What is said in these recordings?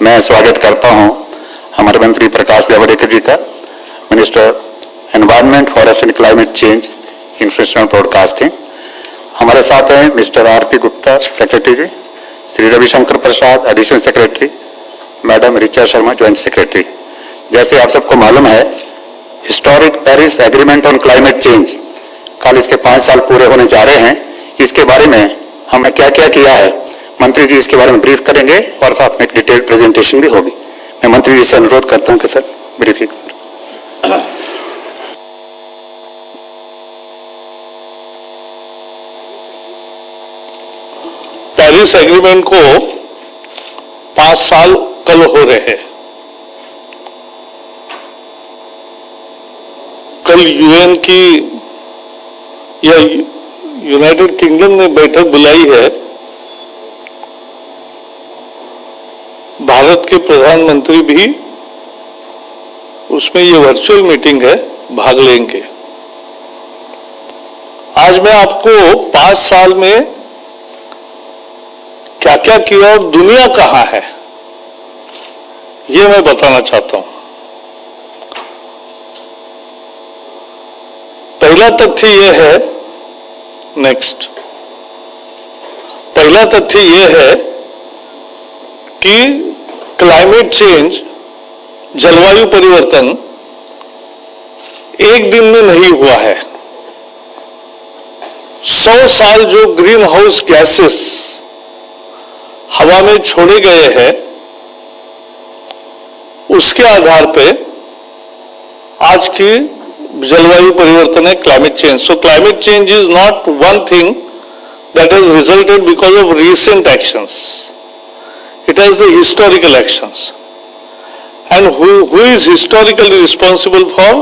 मैं स्वागत करता हूं हमारे मंत्री प्रकाश जावड़ेकर जी का, minister environment, forest and climate change, information broadcasting. हमारे साथ हैं mister RP Gupta, secretary ji, Shri Ravishankar Prasad, additional secretary, madam Richa Sharma, joint secretary. जैसे आप सबको मालूम है, historic Paris agreement on climate change, कल इसके 5 साल पूरे होने जा रहे हैं। इसके बारे में हमने क्या क्या किया है, मंत्री जी इसके बारे में ब्रीफ करेंगे और साथ में एक डिटेल्ड प्रेजेंटेशन भी होगी। मैं मंत्री जी से अनुरोध करता हूं कि sir briefing sir. Paris agreement को 5 साल कल हो रहे हैं। कल यूएन की या यूनाइटेड किंगडम ने बैठक बुलाई है। भारत के प्रधानमंत्री भी उसमें ये वर्चुअल मीटिंग है, भाग लेंगे। आज मैं आपको 5 साल में क्या क्या किया और दुनिया कहां है, ये मैं बताना चाहता हूं। पहला तथ्य यह है, नेक्स्ट, पहला तथ्य यह है कि क्लाइमेट चेंज, जलवायु परिवर्तन एक दिन में नहीं हुआ है। 100 साल जो ग्रीन हाउस गैसेस हवा में छोड़े गए हैं, उसके आधार पे आज की जलवायु परिवर्तन है climate change. So climate change is not one thing that has resulted because of recent actions, it has the historical actions. And who is historically responsible for?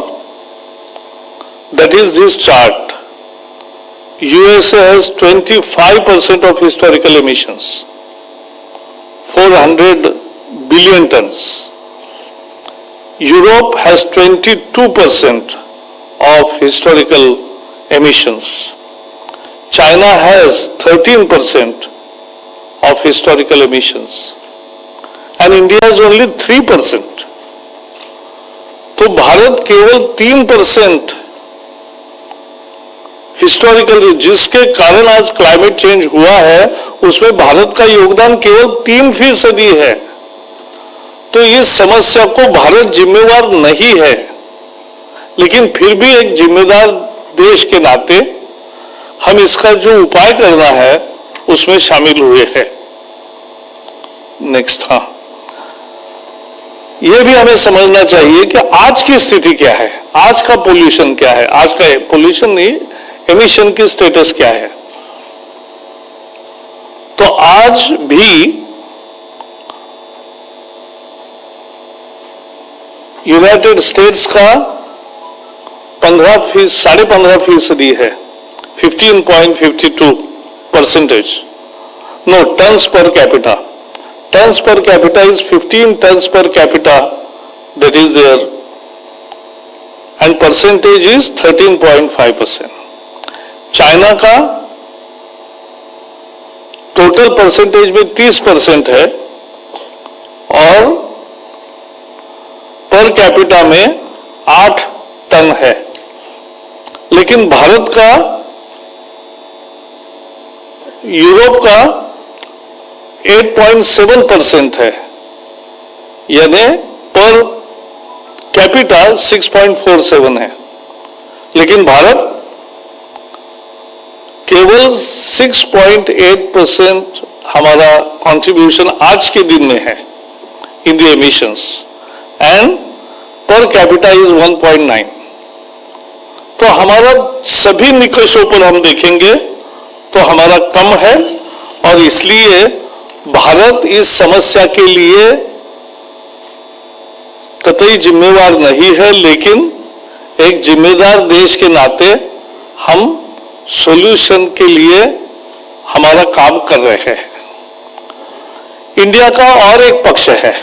That is this chart. USA has 25% of historical emissions, 400 billion tons. Europe has 22% of historical emissions. China has 13% of historical emissions. And India has only 3%. तो भारत केवल 3% historical, जिसके कारण आज climate change हुआ है, उसमें भारत का योगदान केवल 3% है। तो इस समस्या को भारत जिम्मेवार नहीं है, लेकिन फिर भी एक जिम्मेदार देश के नाते हम इसका जो उपाय करना है उसमें शामिल हुए हैं। नेक्स्ट, हाँ, यह भी हमें समझना चाहिए कि आज की स्थिति क्या है, आज का पोल्यूशन क्या है, आज का पोल्यूशन नहीं, एमिशन की स्टेटस क्या है। तो आज भी यूनाइटेड स्टेट्स का 15.5% है, 15.52%। No, tons per capita, tons per capita is 15 tons per capita that is there, and percentage is 13.5%. China का टोटल परसेंटेज में 30% है और पर कैपिटा में 8 टन है, लेकिन भारत का, यूरोप का 8.7% है, यानी पर कैपिटा 6.47 है, लेकिन भारत केवल 6.8% हमारा कंट्रीब्यूशन आज के दिन में है in the emissions, and per capita is 1.9। तो हमारा सभी निकषों पर हम देखेंगे तो हमारा कम है, और इसलिए भारत इस समस्या के लिए कतई जिम्मेवार नहीं है, लेकिन एक जिम्मेदार देश के नाते हम सॉल्यूशन के लिए हमारा काम कर रहे हैं। इंडिया का और एक पक्ष है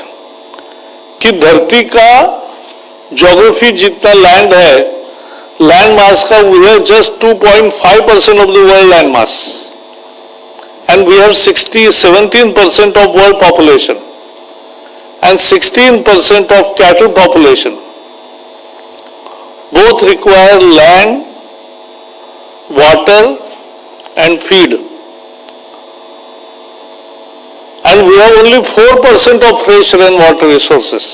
कि धरती का ज्योग्राफी जितना लैंड है, लैंड मास का we have just 2.5% of the world land mass, and we have 17% of world population. and 16% of cattle population. Both require land, water and feed. And we have only 4% of fresh rainwater resources.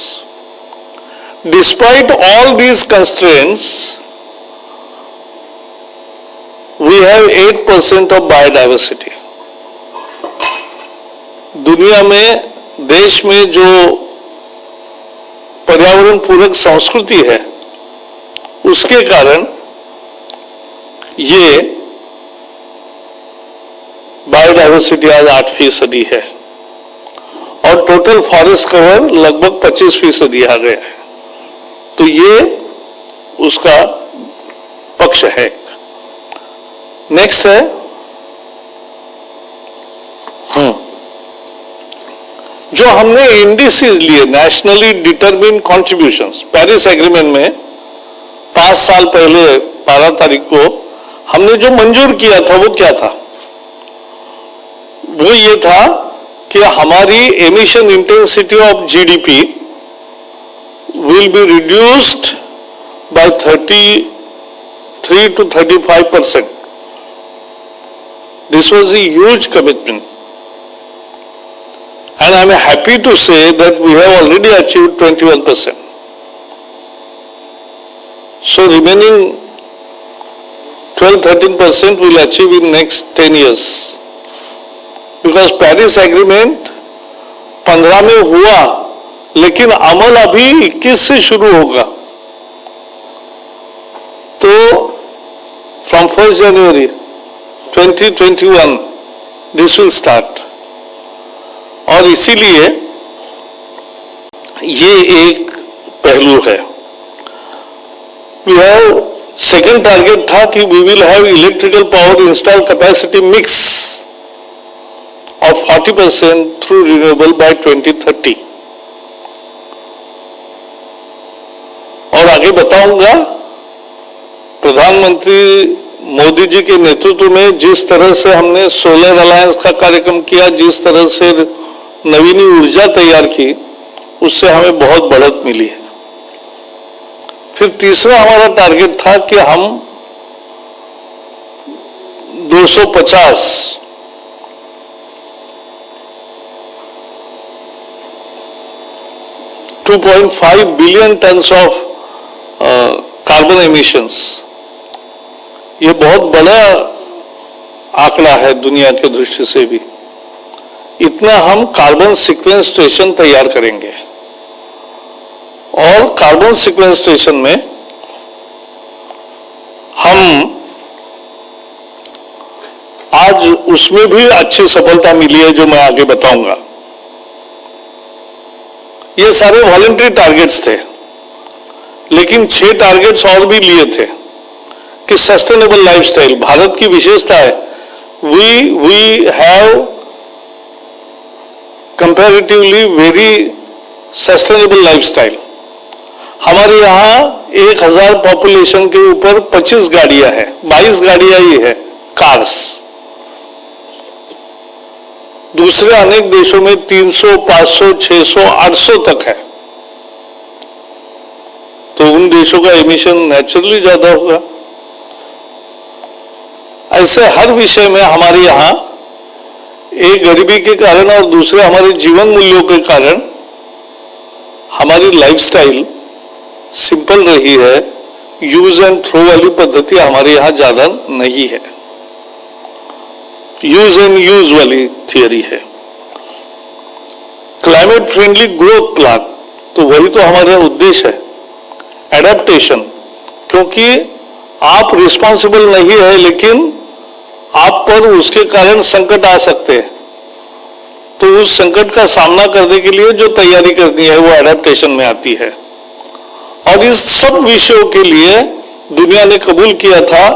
Despite all these constraints, we have 8% of biodiversity. दुनिया में, देश में जो पर्यावरण पूरक संस्कृति है, उसके कारण ये बायोडाइवर्सिटी आज 8% है और टोटल फॉरेस्ट कवर लगभग 25% आ गया है. तो ये उसका पक्ष है. नेक्स्ट है जो हमने इंडिसेस लिए, nationally determined contributions, Paris agreement में 5 साल पहले 12 तारीख को हमने जो मंजूर किया था, वो क्या था? वो ये था कि हमारी emission intensity of GDP will be reduced by 33 to 35%. This was a huge commitment. And I am happy to say that we have already achieved 21%. So remaining 12-13% we will achieve in next 10 years. Because Paris Agreement 15 में हुआ, लेकिन अमल अभी 21 से शुरू होगा. तो from 1st January 2021 this will start. और इसीलिए ये एक पहलू है. We have second target था कि we will have electrical power installed capacity mix of 40% through renewable by 2030. और आगे बताऊंगा, प्रधानमंत्री मोदी जी के नेतृत्व में जिस तरह से हमने सोलर अलायंस का कार्यक्रम किया, जिस तरह से नवीनी ऊर्जा तैयार की, उससे हमें बहुत बढ़त मिली है. फिर तीसरा हमारा टारगेट था कि हम 250 2.5 billion tons of carbon emissions. ये बहुत बड़ा आंकड़ा है दुनिया के दृष्टि से भी. इतना हम कार्बन सिक्वेंस्ट्रेशन तैयार करेंगे और कार्बन सिक्वेंस्ट्रेशन में हम आज उसमें भी अच्छी सफलता मिली है, जो मैं आगे बताऊंगा. ये सारे वॉलंटरी टारगेट्स थे, लेकिन 6 टारगेट्स और भी लिए थे कि सस्टेनेबल लाइफस्टाइल. भारत की विशेषता है, we have comparatively very sustainable lifestyle. हमारे यहाँ 1000 पॉपुलेशन के ऊपर 25 गाड़ियां हैं, 22 गाड़ियां ही है कार्स. दूसरे अनेक देशों में 300, 500, 600, 800 तक है. तो उन देशों का एमिशन नेचुरली ज्यादा होगा. ऐसे हर विषय में हमारे यहाँ, एक गरीबी के कारण और दूसरे हमारे जीवन मूल्यों के कारण, हमारी लाइफस्टाइल सिंपल रही है. यूज एंड थ्रो वाली पद्धति हमारे यहाँ ज्यादा नहीं है, यूज एंड यूज वाली थियरी है. क्लाइमेट फ्रेंडली ग्रोथ प्लान, तो वही तो हमारा उद्देश्य है. एडेप्टेशन, क्योंकि आप रिस्पॉन्सिबल नहीं है, लेकिन आप पर उसके कारण संकट आ सकते हैं. तो उस संकट का सामना करने के लिए जो तैयारी करनी है, वो एडेप्टेशन में आती है. और इस सब विषयों के लिए दुनिया ने कबूल किया था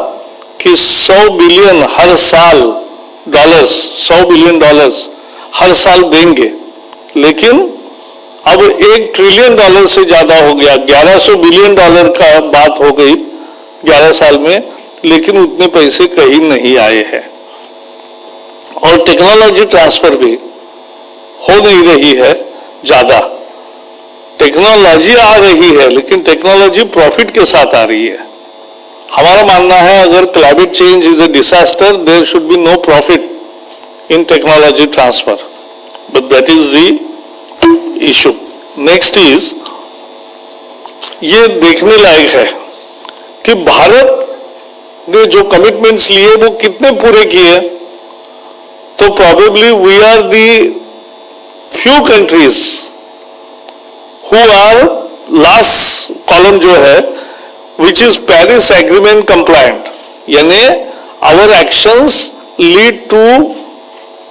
कि 100 बिलियन हर साल डॉलर्स, 100 बिलियन डॉलर्स हर साल देंगे. लेकिन अब $1 ट्रिलियन से ज्यादा हो गया, 1100 बिलियन डॉलर का बात हो गई 11 साल में, लेकिन उतने पैसे कहीं नहीं आए हैं. और टेक्नोलॉजी ट्रांसफर भी हो नहीं रही है ज्यादा. टेक्नोलॉजी आ रही है, लेकिन टेक्नोलॉजी प्रॉफिट के साथ आ रही है। हमारा मानना है अगर climate change is a disaster, there should be no profit in technology transfer, but that is the issue. Next is, ये देखने लायक है कि भारत ने जो कमिटमेंट्स लिए वो कितने पूरे किए। तो probably we are the few countries who are, last column जो है, which is Paris agreement compliant, यानी our actions lead to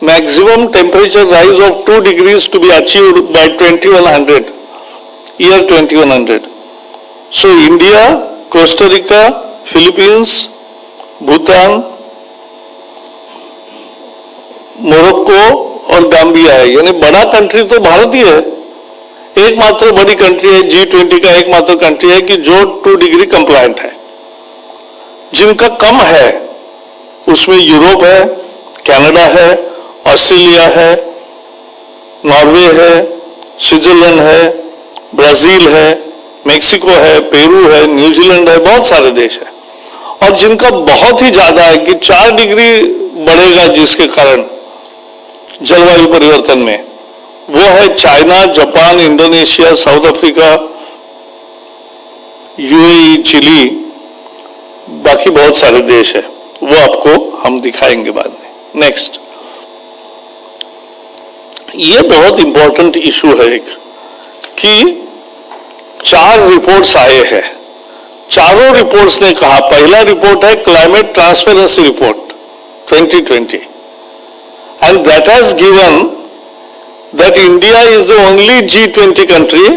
maximum temperature rise of 2 degrees to be achieved by 2100, year 2100. So India, Costa Rica, Philippines, Bhutan, Morocco और Gambia है, यानी बड़ा country तो भारत ही है। एकमात्र बड़ी कंट्री है G20 का एकमात्र कंट्री है कि जो 2 डिग्री कंप्लायंट है। जिनका कम है उसमें यूरोप है, कनाडा है, ऑस्ट्रेलिया है, नॉर्वे है, स्विट्जरलैंड है, ब्राजील है, मेक्सिको है, पेरू है, न्यूजीलैंड है, बहुत सारे देश है। और जिनका बहुत ही ज्यादा है कि 4 डिग्री बढ़ेगा जिसके कारण जलवायु परिवर्तन में, वो है China, Japan, Indonesia, South Africa, UAE, Chile, बाकी बहुत सारे देश है, वो आपको हम दिखाएंगे बाद में। नेक्स्ट, ये बहुत इंपॉर्टेंट इशू है एक, कि 4 रिपोर्ट्स आए हैं। चारों रिपोर्ट्स ने कहा, पहला रिपोर्ट है climate transparency report 2020, and that has given that India is the only G20 country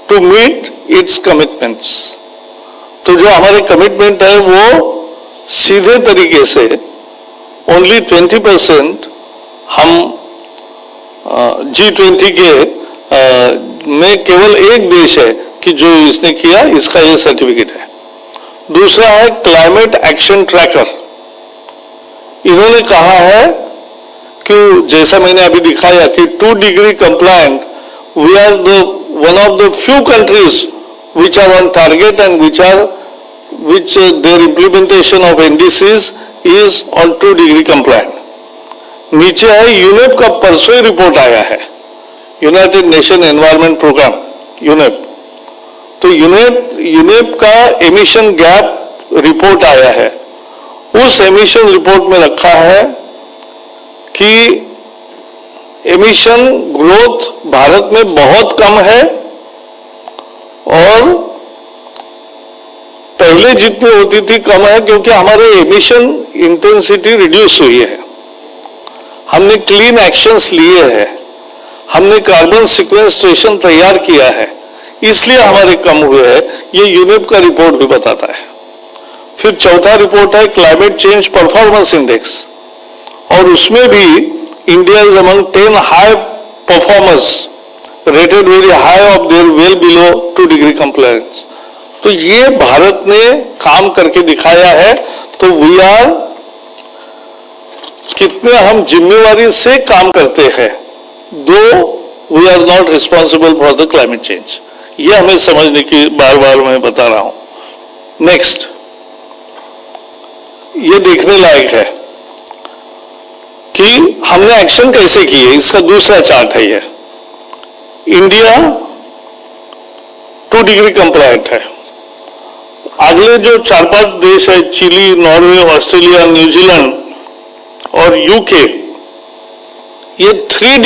to meet its commitments. तो जो हमारे कमिटमेंट है वो सीधे तरीके से only 20% हम G20 के में केवल एक देश है कि जो इसने किया, इसका ये सर्टिफिकेट है। दूसरा है क्लाइमेट एक्शन ट्रैकर। इन्होंने कहा है कि जैसा मैंने अभी दिखाया कि 2 degree compliant, we are the one of the few countries which are on target and which their implementation of NDCs is on 2 degree compliant. नीचे है यूनेप का परसों ही रिपोर्ट आया है, United Nation Environment Programme, UNEP. तो UNEP का emission gap report आया है। उस एमिशन रिपोर्ट में रखा है कि एमिशन ग्रोथ भारत में बहुत कम है और पहले जितनी होती थी कम है, क्योंकि हमारे एमिशन इंटेंसिटी रिड्यूस हुई है। हमने क्लीन एक्शंस लिए हैं, हमने कार्बन सिक्वेस्ट्रेशन तैयार किया है, इसलिए हमारे कम हुए हैं। ये यूनेप का रिपोर्ट भी बताता है। फिर चौथा रिपोर्ट है क्लाइमेट चेंज परफॉर्मेंस इंडेक्स, और उसमें भी India is among 10 high performers rated very high of their well below 2 degree compliance. तो ये भारत ने काम करके दिखाया है। तो वी आर, कितने हम जिम्मेवारी से काम करते हैं, though we are not responsible for the climate change. ये हमें समझने की बार बार मैं बता रहा हूं। नेक्स्ट, ये देखने लायक है कि हमने एक्शन कैसे किए। इसका दूसरा चार्ट है ये। इंडिया 2 डिग्री कंप्लायंट है। अगले जो 4-5 देश है, चिली, नॉर्वे, ऑस्ट्रेलिया, न्यूजीलैंड और यूके, ये 3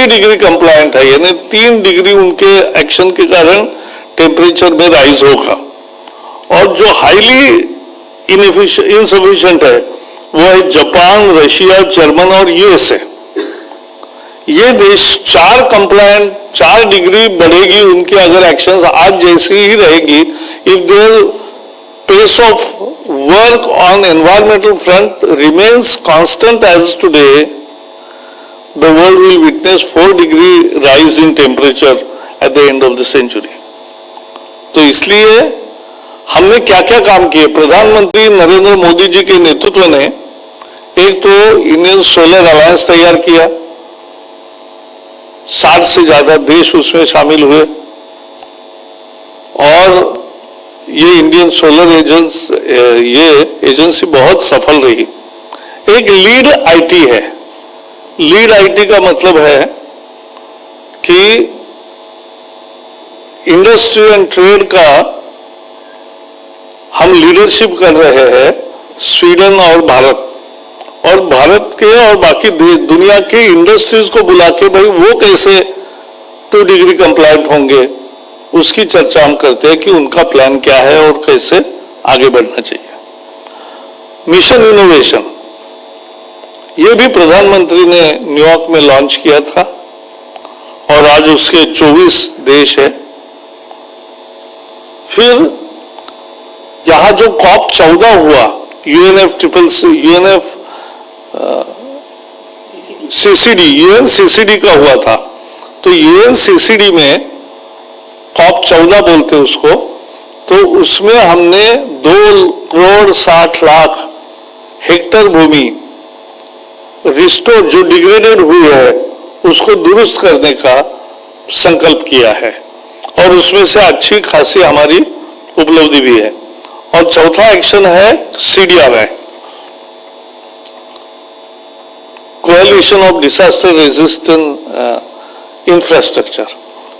डिग्री कंप्लायंट है, यानी 3 डिग्री उनके एक्शन के कारण टेम्परेचर में राइज होगा। और जो हाईली इनसफिशिएंट है वो है जापान, रशिया, जर्मन और यूएसए। ये देश 4 डिग्री बढ़ेगी उनकी अगर एक्शंस आज जैसी ही रहेगी। If their pace of work on environmental front remains constant as today, the world will witness 4 degree rise in temperature at the end of the century. तो इसलिए हमने क्या क्या काम किए। प्रधानमंत्री नरेंद्र मोदी जी के नेतृत्व ने एक तो इंडियन सोलर अलायंस तैयार किया, 60 से ज्यादा देश उसमें शामिल हुए और ये इंडियन सोलर एजेंसी बहुत सफल रही। एक लीड आईटी है। लीड आईटी का मतलब है कि इंडस्ट्री एंड ट्रेड का हम लीडरशिप कर रहे हैं स्वीडन और भारत, और भारत के और बाकी दुनिया की इंडस्ट्रीज को बुला के भाई वो कैसे 2 डिग्री कंप्लायंट होंगे उसकी चर्चा हम करते हैं कि उनका प्लान क्या है और कैसे आगे बढ़ना चाहिए। मिशन इनोवेशन ये भी प्रधानमंत्री ने न्यूयॉर्क में लॉन्च किया था और आज उसके 24 देश है। फिर यहां जो COP 14 हुआ UNCCD का हुआ था, तो UNCCD में COP 14 बोलते उसको, तो उसमें हमने 2,60,00,000 हेक्टेयर भूमि रिस्टोर जो डिग्रेडेड हुई है उसको दुरुस्त करने का संकल्प किया है और उसमें से अच्छी खासी हमारी उपलब्धि भी है। और चौथा एक्शन है CDRI, coalition of disaster resistant infrastructure.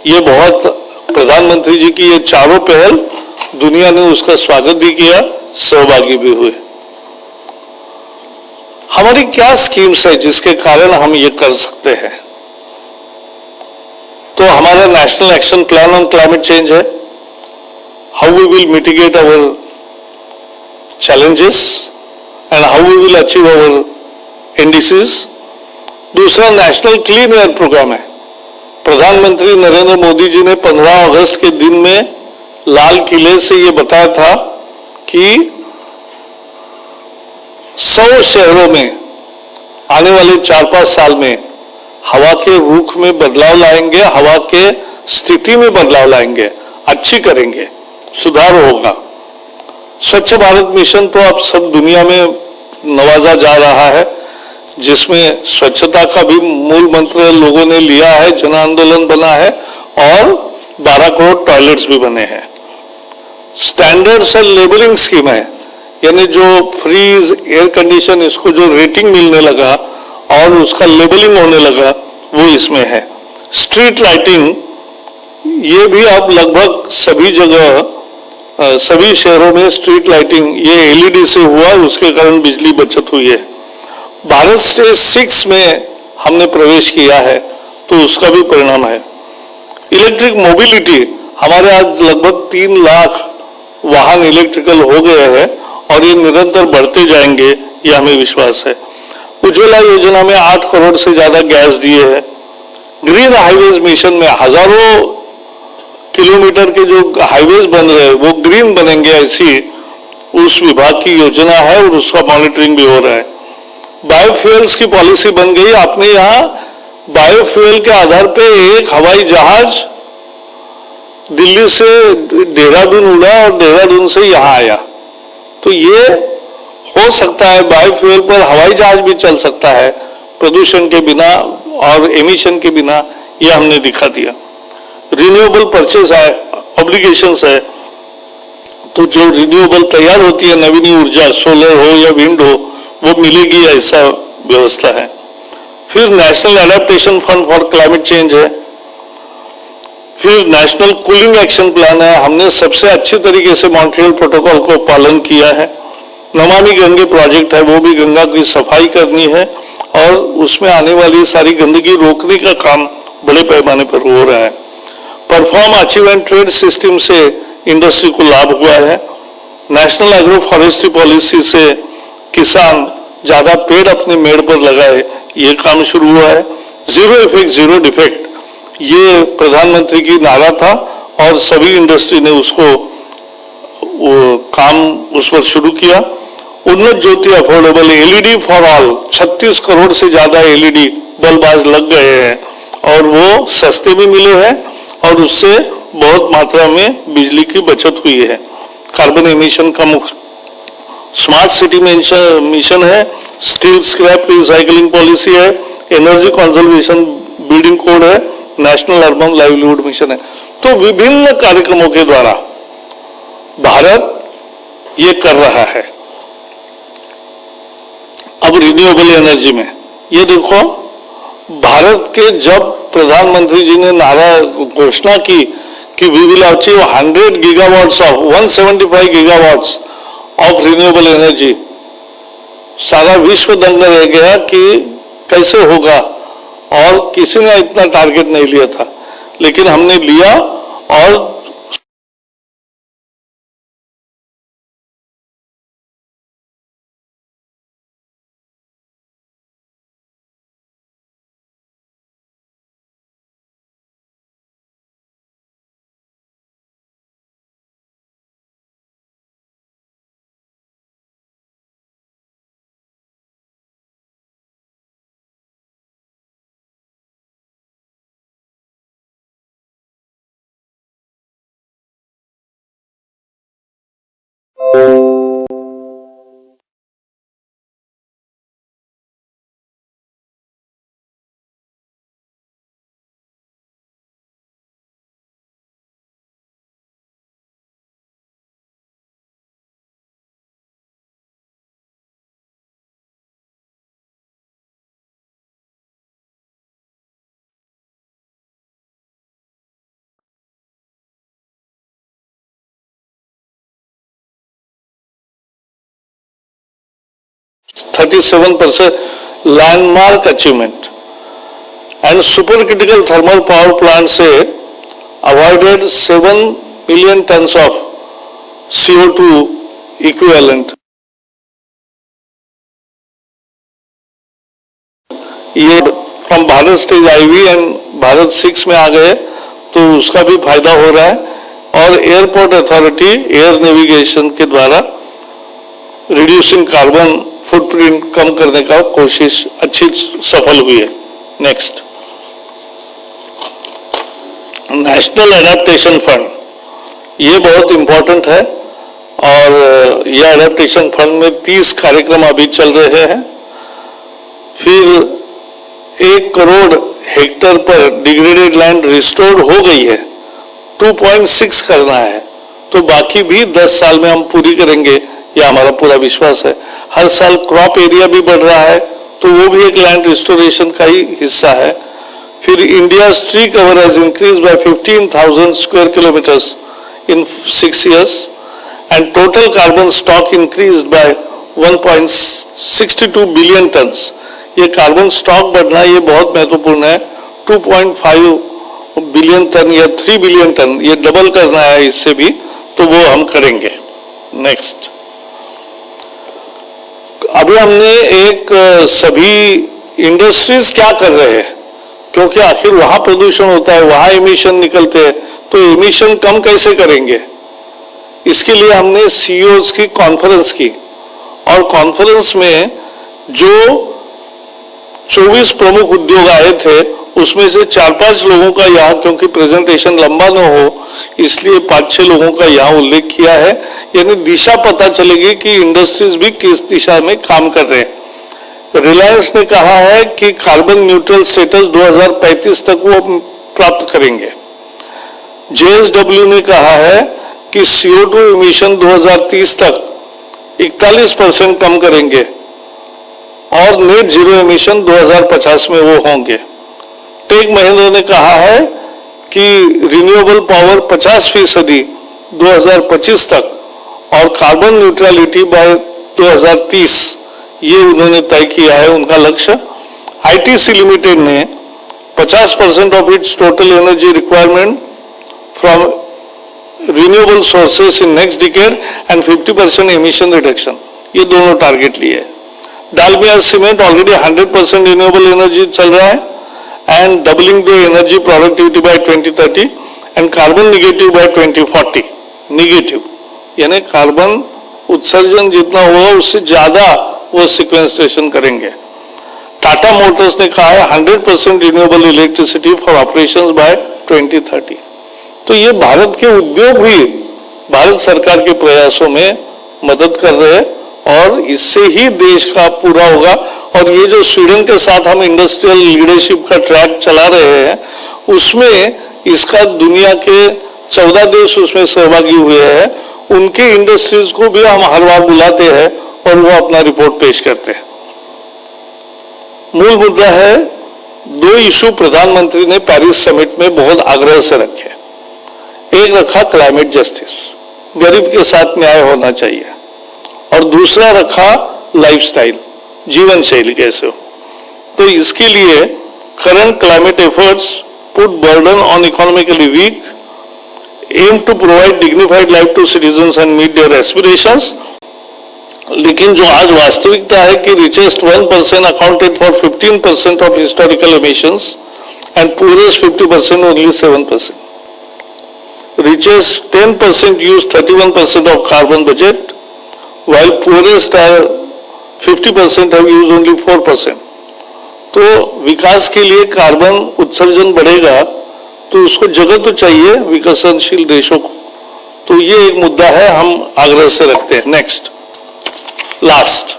ये बहुत प्रधानमंत्री जी की ये चारों पहल दुनिया ने उसका स्वागत भी किया, सहभागी भी हुए। हमारी क्या स्कीम्स है जिसके कारण हम ये कर सकते हैं? तो हमारा national action plan on climate change है, how we will mitigate our challenges and how we will achieve our NDCs। दूसरा नेशनल क्लीन एयर प्रोग्राम है। प्रधानमंत्री नरेंद्र मोदी जी ने 15 अगस्त के दिन में लाल किले से ये बताया था कि 100 शहरों में आने वाले 4-5 साल में हवा के रुख में बदलाव लाएंगे, हवा के स्थिति में बदलाव लाएंगे, अच्छी करेंगे, सुधार होगा। स्वच्छ भारत मिशन तो अब सब दुनिया में नवाजा जा रहा है, जिसमें स्वच्छता का भी मूल मंत्र लोगों ने लिया है, जन आंदोलन बना है और 12 करोड़ टॉयलेट्स भी बने हैं। स्टैंडर्ड्स एंड लेबलिंग स्कीम है, यानी जो फ्रीज एयर कंडीशन इसको जो रेटिंग मिलने लगा और उसका लेबलिंग होने लगा वो इसमें है। स्ट्रीट लाइटिंग ये भी अब लगभग सभी जगह सभी शहरों में स्ट्रीट लाइटिंग ये LED से हुआ, उसके कारण बिजली बचत हुई है। भारत स्टेज 6 में हमने प्रवेश किया है तो उसका भी परिणाम है। इलेक्ट्रिक मोबिलिटी हमारे आज लगभग 3 लाख वाहन इलेक्ट्रिकल हो गए हैं और ये निरंतर बढ़ते जाएंगे, ये हमें विश्वास है। उज्ज्वला योजना में 8 करोड़ से ज्यादा गैस दिए हैं। ग्रीन हाईवेज मिशन में हजारों किलोमीटर के जो हाईवेज बन रहे हैं वो ग्रीन बनेंगे, ऐसी उस विभाग की योजना है और उसका मॉनिटरिंग भी हो रहा है। बायोफ्यूल्स की पॉलिसी बन गई। आपने यहाँ बायोफ्यूल के आधार पे एक हवाई जहाज दिल्ली से देहरादून उड़ा और देहरादून से यहाँ आया, तो ये हो सकता है बायोफ्यूल पर हवाई जहाज भी चल सकता है प्रदूषण के बिना और एमिशन के बिना, ये हमने दिखा दिया। रिन्यूएबल परचेज है, ऑब्लिगेशंस है, तो जो रिन्यूएबल तैयार होती है नवीन ऊर्जा, सोलर हो या विंड हो, वो मिलेगी, ऐसा व्यवस्था है। फिर national adaptation fund for climate change है। फिर नेशनल कूलिंग एक्शन प्लान है। हमने सबसे अच्छी तरीके से मॉन्ट्रियल प्रोटोकॉल को पालन किया है। नमामि गंगे प्रोजेक्ट है, वो भी गंगा की सफाई करनी है और उसमें आने वाली सारी गंदगी रोकने का काम बड़े पैमाने पर हो रहा है। Perform, achieve and trade system से इंडस्ट्री को लाभ हुआ है। नेशनल एग्रो फॉरेस्ट्री पॉलिसी से किसान ज्यादा पेड़ अपने मेड़ पर लगाए, ये काम शुरू हुआ है। जीरो इफेक्ट जीरो डिफेक्ट ये प्रधानमंत्री की नारा था और सभी इंडस्ट्री ने उसको काम उस पर शुरू किया। Unnat Jyoti affordable LED for all, 36 crore से ज्यादा LED बल्ब आज लग गए हैं और वो सस्ते भी मिले हैं और उससे बहुत मात्रा में बिजली की बचत हुई है। कार्बन एमिशन का मुख्य स्मार्ट सिटी मिशन है। स्टील स्क्रैप रिसाइकलिंग पॉलिसी है। एनर्जी कंजर्वेशन बिल्डिंग कोड है। नेशनल अर्बन लाइवलीहुड मिशन है। तो विभिन्न कार्यक्रमों के द्वारा भारत ये कर रहा है। अब रिन्यूएबल एनर्जी में ये देखो, भारत के जब प्रधानमंत्री जी ने नारा घोषणा की कि we will achieve 100 gigawatts of 175 gigawatts of renewable energy, सारा विश्व दंग रह गया कि कैसे होगा, और किसी ने इतना टारगेट नहीं लिया था, लेकिन हमने लिया और (37% landmark achievement and super critical thermal power plant से avoided 7 million tons of CO2 equivalent. ये from Bharat stage IV and Bharat 6 में आ गए, तो उसका भी फायदा हो रहा है। और एयरपोर्ट अथॉरिटी एयर नेविगेशन के द्वारा रिड्यूसिंग कार्बन फुटप्रिंट कम करने का कोशिश अच्छी सफल हुई है। नेक्स्ट, नेशनल एडेप्टेशन फंड, ये बहुत इंपॉर्टेंट है, और यह एडेप्टेशन फंड में 30 कार्यक्रम अभी चल रहे हैं। फिर 1 करोड़ हेक्टेयर पर डिग्रेडेड लैंड रिस्टोर्ड हो गई है, 2.6 करना है, तो बाकी भी 10 साल में हम पूरी करेंगे, यह हमारा पूरा विश्वास है। हर साल क्रॉप एरिया भी बढ़ रहा है, तो वो भी एक लैंड रिस्टोरेशन का ही हिस्सा है। फिर India tree cover has increase by 15,000 square kilometres in 6 years and total carbon stock increase by 1.62 billion turns. ये कार्बन स्टॉक बढ़ना ये बहुत महत्वपूर्ण है, 2.5 बिलियन टन या 3 बिलियन टन, ये डबल करना है इससे भी, तो वो हम करेंगे। नेक्स्ट, अभी हमने एक सभी इंडस्ट्रीज क्या कर रहे हैं, क्योंकि आखिर वहां प्रदूषण होता है, वहां एमिशन निकलते हैं, तो एमिशन कम कैसे करेंगे, इसके लिए हमने CEOs की कॉन्फ्रेंस की, और कॉन्फ्रेंस में जो 24 प्रमुख उद्योग आए थे, उसमें से 4-5 लोगों का यहाँ, क्योंकि प्रेजेंटेशन लंबा न हो इसलिए 5-6 लोगों का यहाँ उल्लेख किया है, यानी दिशा पता चलेगी कि इंडस्ट्रीज भी किस दिशा में काम कर रहे हैं। रिलायंस ने कहा है कि कार्बन न्यूट्रल स्टेटस 2035 तक वो प्राप्त करेंगे। JSW ने कहा है कि CO2 एमिशन 2030 तक 41% कम करेंगे, और नेट जीरो एमिशन 2050 में वो होंगे। टेक महिंद्रा ने कहा है कि रिन्यूएबल पावर 50% 2025 तक, और कार्बन न्यूट्रलिटी बाय 2030, ये उन्होंने तय किया है उनका लक्ष्य। ITC लिमिटेड ने 50% of its total energy requirement from renewable sources in next decade and 50% emission reduction, ये दोनों टारगेट लिए। Dalmia cement already 100% renewable energy चल रहा है, and doubling the energy productivity by 2030 and carbon negative by 2040। Negative यानी carbon उत्सर्जन जितना होगा उससे ज्यादा वो सिक्वेंस्ट्रेशन करेंगे। टाटा मोटर्स ने कहा है 100% renewable electricity for operations by 2030। तो ये भारत के उद्योग भी भारत सरकार के प्रयासों में मदद कर रहे हैं, और इससे ही देश का पूरा होगा। और ये जो स्वीडन के साथ हम इंडस्ट्रियल लीडरशिप का ट्रैक चला रहे हैं, उसमें इसका दुनिया के 14 देश उसमें सहभागी हुए हैं, उनके इंडस्ट्रीज को भी हम हर बार बुलाते हैं और वो अपना रिपोर्ट पेश करते हैं। मूल मुद्दा है, दो इशू प्रधानमंत्री ने पेरिस समिट में बहुत आग्रह से रखे। एक रखा क्लाइमेट जस्टिस, गरीब के साथ न्याय होना चाहिए, और दूसरा रखा लाइफस्टाइल, जीवन शैली कैसे हो। तो इसके लिए current climate efforts put burden on economically weak, aim to provide dignified life to citizens and meet their aspirations. लेकिन जो आज वास्तविकता है कि richest 1% accounted for 15% of historical emissions and poorest 50% only 7%. Richest 10% use 31% of carbon budget, while poorest are 50% have used only 4%. तो विकास के लिए carbon उत्सर्जन बढ़ेगा तो उसको जगह तो चाहिए विकसनशील देशों को, तो ये एक मुद्दा है, हम आग्रह से रखते हैं। नेक्स्ट, लास्ट,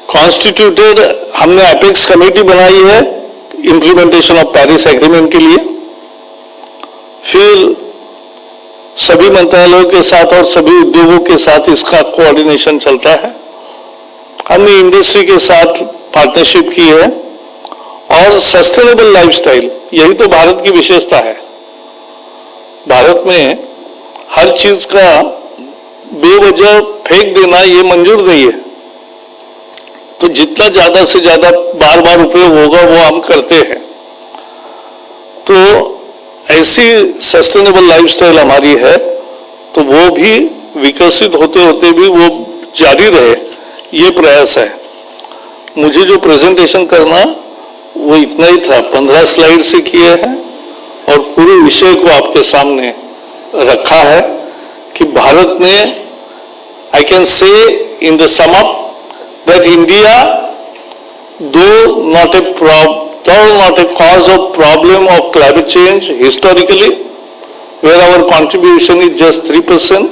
कॉन्स्टिट्यूटेड, हमने एपेक्स कमेटी बनाई है इंप्लीमेंटेशन ऑफ पेरिस एग्रीमेंट के लिए। फिर सभी मंत्रालयों के साथ और सभी उद्योगों के साथ इसका कोऑर्डिनेशन चलता है। हमने इंडस्ट्री के साथ पार्टनरशिप की है, और सस्टेनेबल लाइफस्टाइल, यही तो भारत की विशेषता है। भारत में हर चीज का बेवजह फेंक देना ये मंजूर नहीं है, तो जितना ज्यादा से ज्यादा बार बार उपयोग होगा वो हम करते हैं। तो ऐसी सस्टेनेबल लाइफस्टाइल हमारी है, तो वो भी विकसित होते होते भी वो जारी रहे, ये प्रयास है। मुझे जो प्रेजेंटेशन करना वो इतना ही था, 15 स्लाइड से किए हैं और पूरे विषय को आपके सामने रखा है कि भारत ने, I can say in the sum up that India दो not a cause of problem of climate change historically, where our contribution is just 3%,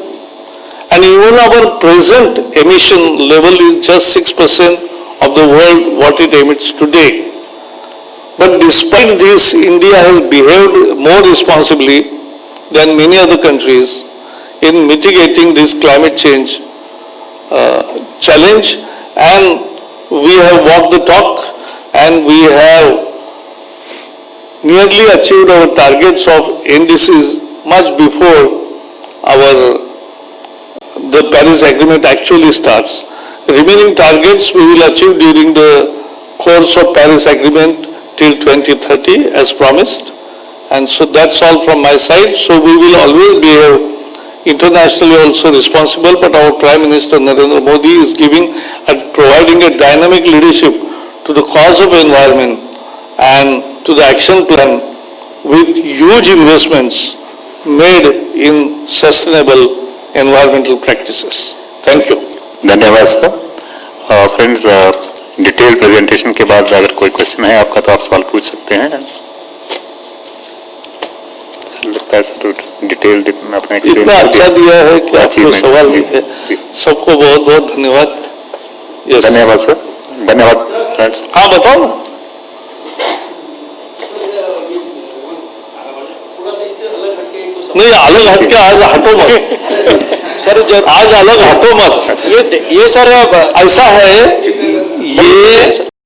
and even our present emission level is just 6% of the world what it emits today. But despite this, India has behaved more responsibly than many other countries in mitigating this climate change challenge, and we have walked the talk, and we have nearly achieved our targets of NDCs much before the Paris Agreement actually starts. Remaining targets we will achieve during the course of Paris Agreement till 2030 as promised. And so that's all from my side. So we will always behave internationally also responsible, but our Prime Minister Narendra Modi is providing a dynamic leadership to the cause of environment and to the action plan with huge investments made in sustainable environmental practices. Thank you. धन्यवाद sir. Friends, detail presentation के बाद अगर कोई question है आपका तो आप सवाल पूछ सकते हैं। सर लगता है सर डिटेल अपना इतना अच्छा दिया है कि आपको सवाल नहीं है। सबको बहुत बहुत धन्यवाद। Yes. धन्यवाद सर, धन्यवाद फ्रेंड्स। हाँ बताओ ना। नहीं, अलग हटके आज हटो मत सर। जो आज अलग हटो मत। ये सर ऐसा है, ये